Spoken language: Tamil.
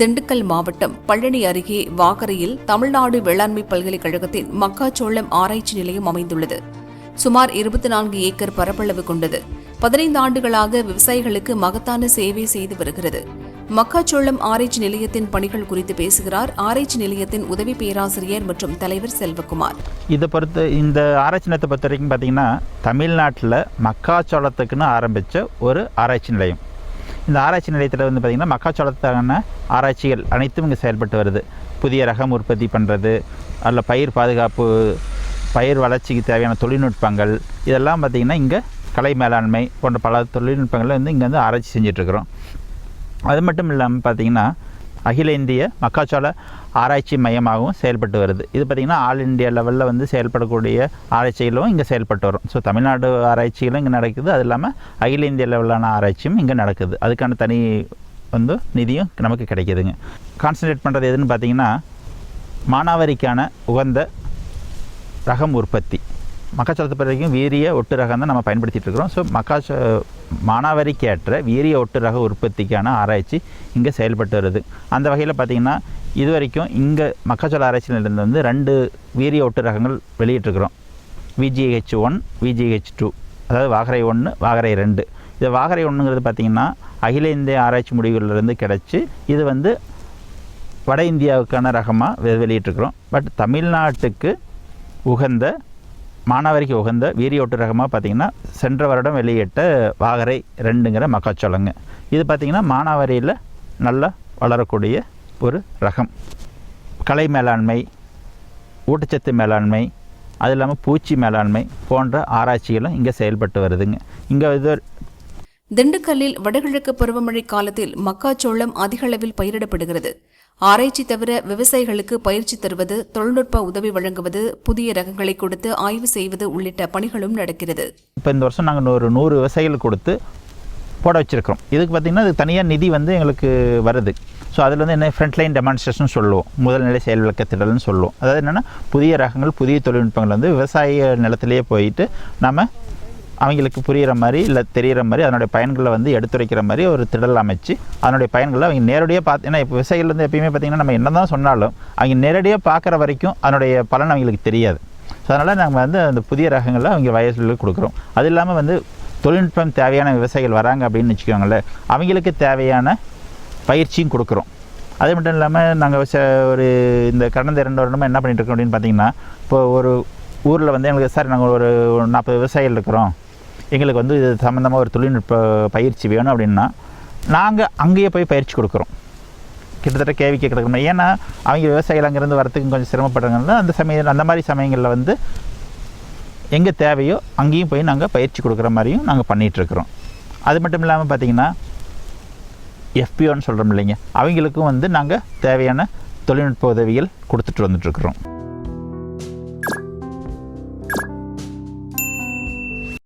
திண்டுக்கல் மாவட்டம் பழனி அருகே வாகரையில் தமிழ்நாடு வேளாண்மை பல்கலைக்கழகத்தின் மக்காச்சோளம் ஆராய்ச்சி நிலையம் அமைந்துள்ளது. சுமார் 24 ஏக்கர் பரப்பளவு கொண்டது. 15 ஆண்டுகளாக விவசாயிகளுக்கு மகத்தான சேவை செய்து வருகிறது. மக்காச்சோளம் ஆராய்ச்சி நிலையத்தின் பணிகள் குறித்து பேசுகிறார் ஆராய்ச்சி நிலையத்தின் உதவி பேராசிரியர் மற்றும் தலைவர் செல்வகுமார். இந்த ஆராய்ச்சி நிலையத்தை பொறுத்த வரைக்கும் பார்த்தீங்கன்னா தமிழ்நாட்டில் மக்காச்சோளத்துக்குன்னு ஆரம்பித்த ஒரு ஆராய்ச்சி நிலையம். இந்த ஆராய்ச்சி நிலையத்தில் வந்து பார்த்திங்கன்னா மக்காச்சோளத்துக்கான ஆராய்ச்சிகள் அனைத்தும் இங்கே செயல்பட்டு வருது. புதிய ரகம் உற்பத்தி பண்ணுறது, அதில் பயிர் பாதுகாப்பு, பயிர் வளர்ச்சிக்கு தேவையான தொழில்நுட்பங்கள், இதெல்லாம் பார்த்திங்கன்னா இங்கே கலை மேலாண்மை போன்ற பல தொழில்நுட்பங்களை வந்து இங்கே வந்து ஆராய்ச்சி செஞ்சிட்ருக்குறோம். அது மட்டும் இல்லாமல் பார்த்திங்கன்னா அகில இந்திய மக்காச்சோள ஆராய்ச்சி மையமாகவும் செயல்பட்டு வருது. இது பார்த்திங்கன்னா ஆல் இண்டியா லெவலில் வந்து செயல்படக்கூடிய ஆராய்ச்சிகளும் இங்கே செயல்பட்டு வரும். ஸோ தமிழ்நாடு ஆராய்ச்சிகளும் இங்கே நடக்குது, அது இல்லாமல் அகில இந்திய லெவலான ஆராய்ச்சியும் இங்கே நடக்குது. அதுக்கான தனி வந்து நிதியும் நமக்கு கிடைக்கிதுங்க. கான்சன்ட்ரேட் பண்ணுறது எதுன்னு பார்த்திங்கன்னா மானாவாரிக்கான உகந்த ரகம் உற்பத்தி. மக்காச்சோளத்தை பொறுத்த வரைக்கும் வீரிய ஒட்டு ரகம் தான் நம்ம பயன்படுத்திகிட்டு இருக்கிறோம். ஸோ மானாவாரிக்கு ஏற்ற வீரிய ஒட்டு ரக உற்பத்திக்கான ஆராய்ச்சி இங்கே செயல்பட்டு வருது. அந்த வகையில் பார்த்திங்கன்னா இது வரைக்கும் இங்கே மக்காச்சோள ஆராய்ச்சியிலிருந்து வந்து 2 வீரிய ஒட்டு ரகங்கள் வெளியிட்டிருக்கிறோம். VGH1, VGH2, அதாவது வாகரை 1, வாகரை 2. இது வாகரை 1ங்கிறது பார்த்திங்கன்னா அகில இந்திய ஆராய்ச்சி முடிவுகளிலிருந்து கிடச்சி இது வந்து வட இந்தியாவுக்கான ரகமாக வெளியிட்டிருக்கிறோம். பட் தமிழ்நாட்டுக்கு உகந்த மானாவாரிக்கு உகந்த வீரியோட்டு ரகமாக பார்த்திங்கன்னா சென்ற வருடம் வெளியிட்ட வாகரை 2ங்கிற மக்காச்சோளங்க. இது பார்த்திங்கன்னா மானாவாரியில் நல்லா வளரக்கூடிய ஒரு ரகம். கலை மேலாண்மை, ஊட்டச்சத்து மேலாண்மை, அது இல்லாமல் பூச்சி மேலாண்மை போன்ற ஆராய்ச்சிகளும் இங்கே செயல்பட்டு வருதுங்க. இங்கே திண்டுக்கல்லில் வடகிழக்கு பருவமழை காலத்தில் மக்காச்சோளம் அதிக அளவில் பயிரிடப்படுகிறது. ஆராய்ச்சி தவிர விவசாயிகளுக்கு பயிற்சி தருவது, தொழில்நுட்ப உதவி வழங்குவது, புதிய ரகங்களை கொடுத்து ஆய்வு செய்வது உள்ளிட்ட பணிகளும் நடக்கிறது. இப்போ இந்த வருஷம் நாங்கள் ஒரு 100 விவசாயிகள் கொடுத்து போட வச்சுருக்கிறோம். இதுக்கு பார்த்திங்கன்னா அது தனியாக நிதி வந்து எங்களுக்கு வருது. ஸோ அதில் வந்து என்ன ஃப்ரண்ட்லைன் டெமான்ஸ்ட்ரேஷன் சொல்லுவோம், முதல்நிலை செயல் விளக்கத்திடல்னு சொல்லுவோம். அதாவது என்னென்னா புதிய ரகங்கள், புதிய தொழில்நுட்பங்கள் வந்து விவசாய நிலத்திலேயே போயிட்டு நம்ம அவங்களுக்கு புரிகிற மாதிரி இல்லை தெரிகிற மாதிரி அதனுடைய பயன்களை வந்து எடுத்துரைக்கிற மாதிரி ஒரு திடல் அமைச்சு அதனுடைய பயன்களை அவங்க நேரடியாக பார்த்து, ஏன்னா இப்போ விவசாயிகள் வந்து எப்பயுமே பார்த்திங்கன்னா நம்ம என்ன தான் சொன்னாலும் அவங்க நேரடியாக பார்க்குற வரைக்கும் அதனுடைய பலன் அவங்களுக்கு தெரியாது. ஸோ அதனால் நாங்கள் வந்து அந்த புதிய ரகங்களை அவங்க வயசுகளுக்கு கொடுக்குறோம். அது இல்லாமல் வந்து தொழில்நுட்பம் தேவையான விவசாயிகள் வராங்க அப்படின்னு வச்சுக்கோங்களேன், அவங்களுக்கு தேவையான பயிற்சியும் கொடுக்குறோம். அது மட்டும் இல்லாமல் நாங்கள் ஒரு இந்த கடந்த 2 வருடமாக என்ன பண்ணிகிட்ருக்கோம் அப்படின்னு பார்த்திங்கன்னா, இப்போ ஒரு ஊரில் வந்து எங்களுக்கு சார் நாங்கள் ஒரு 40 விவசாயிகள் இருக்கிறோம், எங்களுக்கு வந்து இது சம்மந்தமாக ஒரு தொழில்நுட்ப பயிற்சி வேணும் அப்படின்னா நாங்கள் அங்கேயே போய் பயிற்சி கொடுக்குறோம். கிட்டத்தட்ட கேவிக்கு கிடக்கணும். ஏன்னா அவங்க விவசாயிகள் அங்கேருந்து வரத்துக்கு கொஞ்சம் சிரமப்படுறாங்கன்னா அந்த மாதிரி சமயங்களில் வந்து எங்கே தேவையோ அங்கேயும் போய் நாங்கள் பயிற்சி கொடுக்குற மாதிரியும் நாங்கள் பண்ணிகிட்ருக்குறோம். அது மட்டும் இல்லாமல் பார்த்திங்கன்னா FPOன்னு சொல்கிறோம் இல்லைங்க, அவங்களுக்கும் வந்து நாங்கள் தேவையான தொழில்நுட்ப உதவிகள் கொடுத்துட்டு வந்துட்டுருக்குறோம்.